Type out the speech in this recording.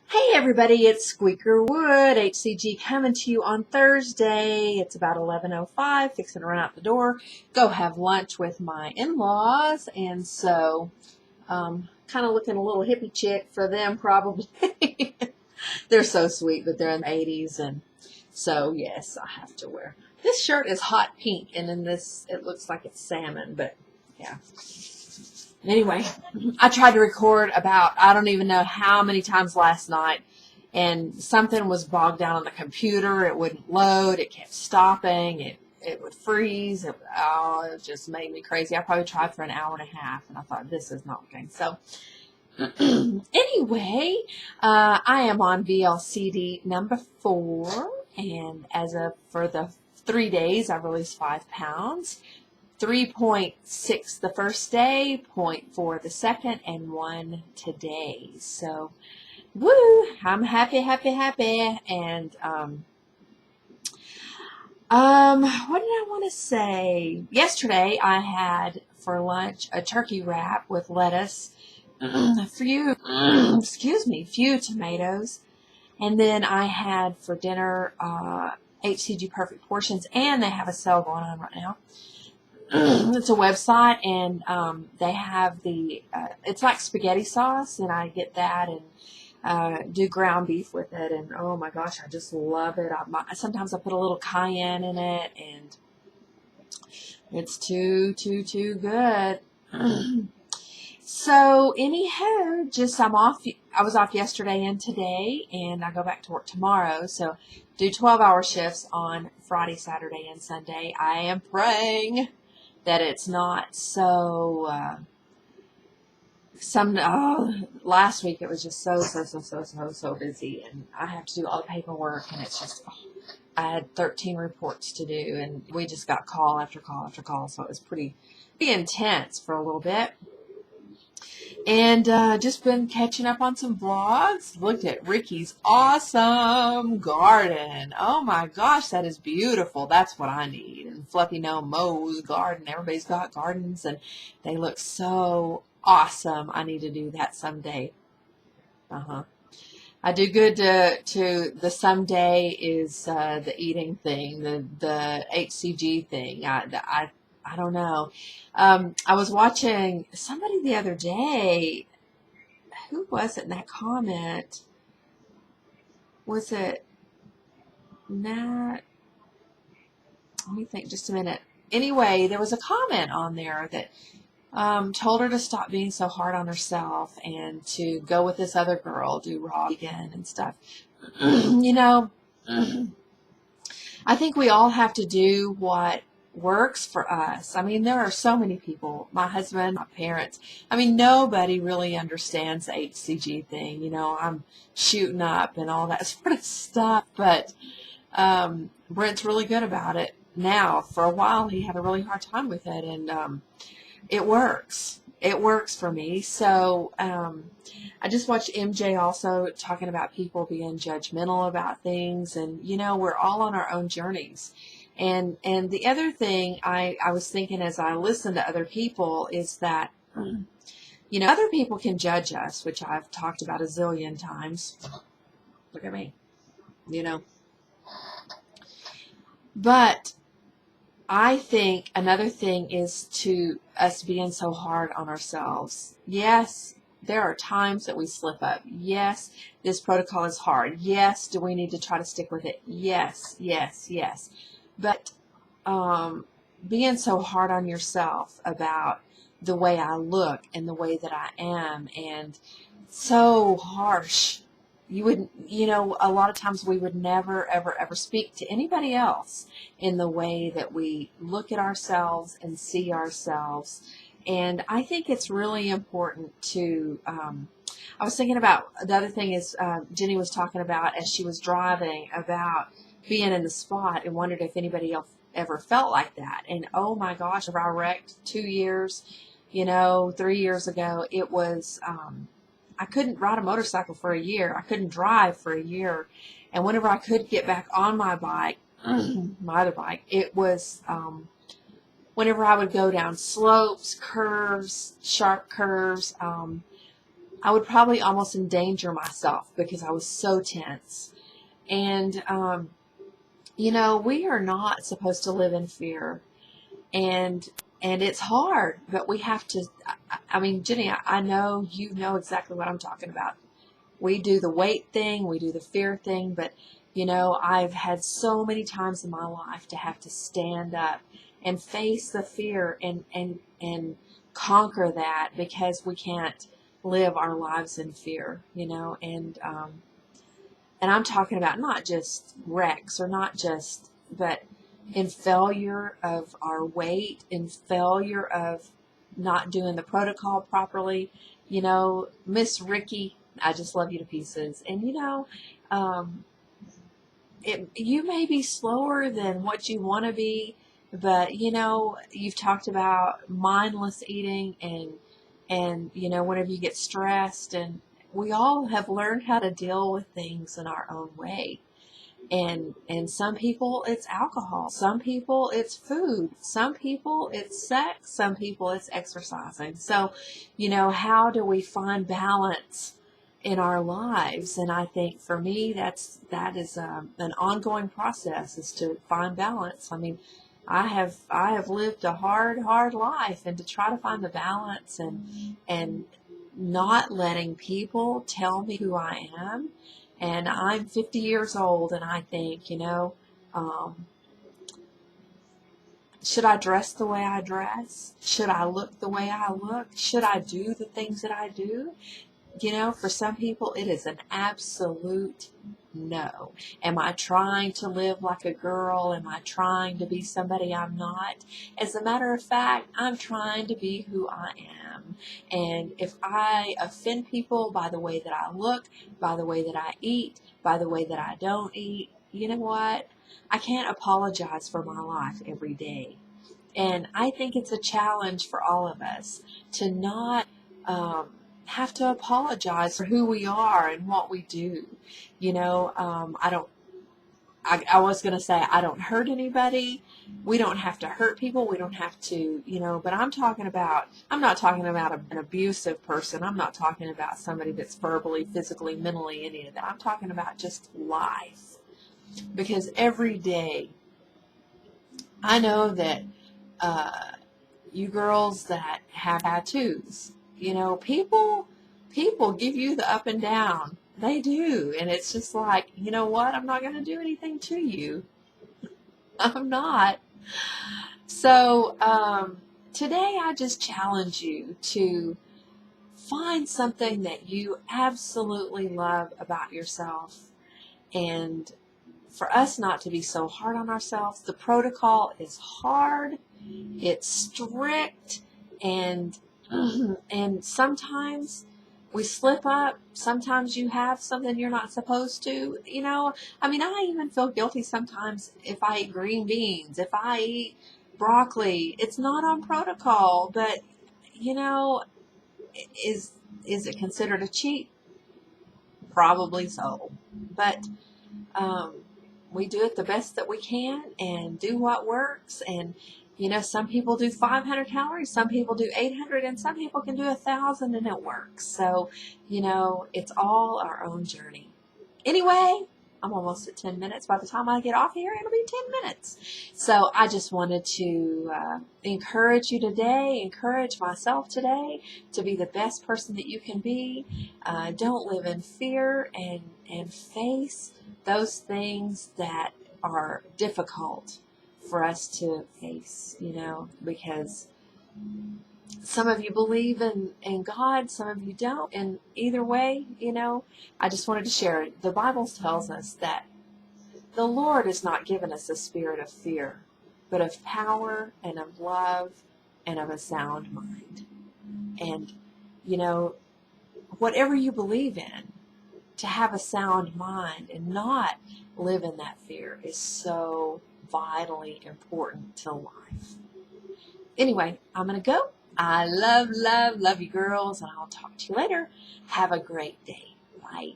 Hey everybody, it's Squeaker Wood, HCG, coming to you on Thursday. It's about 11:05, fixing to run out the door, go have lunch with my in-laws, and so kind of looking a little hippie chick for them probably. They're so sweet, but they're in the 80s, and so yes, I have to wear. This shirt is hot pink, and in this it looks like it's salmon, but yeah. Anyway, I tried to record about, I don't even know how many times last night, and something was bogged down on the computer. It wouldn't load. It kept stopping. It would freeze. It just made me crazy. I probably tried for an hour and a half, and I thought, this is not working. So anyway, I am on VLCD number 4, and for the 3 days, I released 5 pounds. 3.6 the first day, 0.4 the second, and 1 today. So, woo! I'm happy. And what did I want to say? Yesterday, I had for lunch a turkey wrap with lettuce, a few, few tomatoes, and then I had for dinner HCG Perfect Portions, and they have a sale going on right now. It's a website, and they have it's like spaghetti sauce, and I get that and do ground beef with it, and oh my gosh, I just love it. Sometimes I put a little cayenne in it, and it's too good. So anyhow, I was off yesterday and today, and I go back to work tomorrow, so do 12-hour shifts on Friday, Saturday, and Sunday. I am praying that it's not so, last week it was just so busy, and I have to do all the paperwork, and it's just, I had 13 reports to do, and we just got call after call after call, so it was pretty intense for a little bit. And just been catching up on some vlogs. Looked at Ricky's awesome garden. Oh my gosh, that is beautiful. That's what I need. And Fluffy Gnome Mo's garden. Everybody's got gardens, and they look so awesome. I need to do that someday. I do good to the someday is the eating thing, the HCG thing. I don't know. I was watching somebody the other day. Who was it in that comment? Was it Nat? Let me think just a minute. Anyway, there was a comment on there that told her to stop being so hard on herself and to go with this other girl, do raw vegan and stuff. You know, I think we all have to do what works for us. I mean, there are so many people, my husband, my parents, I mean, nobody really understands the HCG thing. You know, I'm shooting up and all that sort of stuff, but Brent's really good about it now. For a while, he had a really hard time with it, and it works. It works for me. So I just watched MJ also talking about people being judgmental about things, and you know, we're all on our own journeys. And the other thing I was thinking as I listen to other people is that, you know, other people can judge us, which I've talked about a zillion times. Look at me, you know. But I think another thing is to us being so hard on ourselves. Yes, there are times that we slip up. Yes, this protocol is hard. Yes, do we need to try to stick with it? Yes. But being so hard on yourself about the way I look and the way that I am, and so harsh, you know, a lot of times we would never, ever speak to anybody else in the way that we look at ourselves and see ourselves. And I think it's really important to, I was thinking about, the other thing is, Jenny was talking about as she was driving about being in the spot, and wondered if anybody else ever felt like that. And oh my gosh, if I wrecked 2 years, 3 years ago, it was, I couldn't ride a motorcycle for a year. I couldn't drive for a year. And whenever I could get back on my bike, my other bike, it was, whenever I would go down slopes, curves, sharp curves, I would probably almost endanger myself because I was so tense. And, we are not supposed to live in fear. And it's hard, but we have to. I mean, Jenny, I know you know exactly what I'm talking about. We do the weight thing, we do the fear thing, but I've had so many times in my life to have to stand up and face the fear and conquer that, because we can't live our lives in fear, and I'm talking about not just wrecks, or not just, but in failure of our weight, in failure of not doing the protocol properly. Miss Ricky, I just love you to pieces. And um, you may be slower than what you want to be, but you've talked about mindless eating, and whenever you get stressed, and we all have learned how to deal with things in our own way. And some people it's alcohol, some people it's food, some people it's sex, some people it's exercising. So, how do we find balance in our lives? And I think for me, that is an ongoing process, is to find balance. I mean, I have lived a hard life, and to try to find the balance, and not letting people tell me who I am. And I'm 50 years old, and I think, um, should I dress the way I dress? Should I look the way I look? Should I do the things that I do? For some people, it is an absolute no. Am I trying to live like a girl? Am I trying to be somebody I'm not? As a matter of fact, I'm trying to be who I am. And if I offend people by the way that I look, by the way that I eat, by the way that I don't eat, you know what? I can't apologize for my life every day. And I think it's a challenge for all of us to not have to apologize for who we are and what we do. I was going to say, I don't hurt anybody. We don't have to hurt people. We don't have to, but I'm not talking about an abusive person. I'm not talking about somebody that's verbally, physically, mentally, any of that. I'm talking about just life. Because every day, I know that you girls that have tattoos, people give you the up and down. They do. And it's just like, you know what? I'm not going to do anything to you. I'm not. So today I just challenge you to find something that you absolutely love about yourself. And for us not to be so hard on ourselves. The protocol is hard. It's strict, and sometimes we slip up. Sometimes you have something you're not supposed to. I mean, I even feel guilty sometimes if I eat green beans, if I eat broccoli. It's not on protocol, but is it considered a cheat? Probably so, but we do it the best that we can and do what works. And some people do 500 calories, some people do 800, and some people can do 1,000, and it works. So it's all our own journey. Anyway, I'm almost at 10 minutes. By the time I get off here, it'll be 10 minutes. So I just wanted to encourage you today, encourage myself today to be the best person that you can be. Don't live in fear, and face those things that are difficult for us to face, because some of you believe in God, some of you don't. And either way, I just wanted to share it. The Bible tells us that the Lord has not given us a spirit of fear, but of power and of love and of a sound mind. And, whatever you believe in, to have a sound mind and not live in that fear is so vitally important to life. Anyway, I'm going to go. I love you girls, and I'll talk to you later. Have a great day. Bye.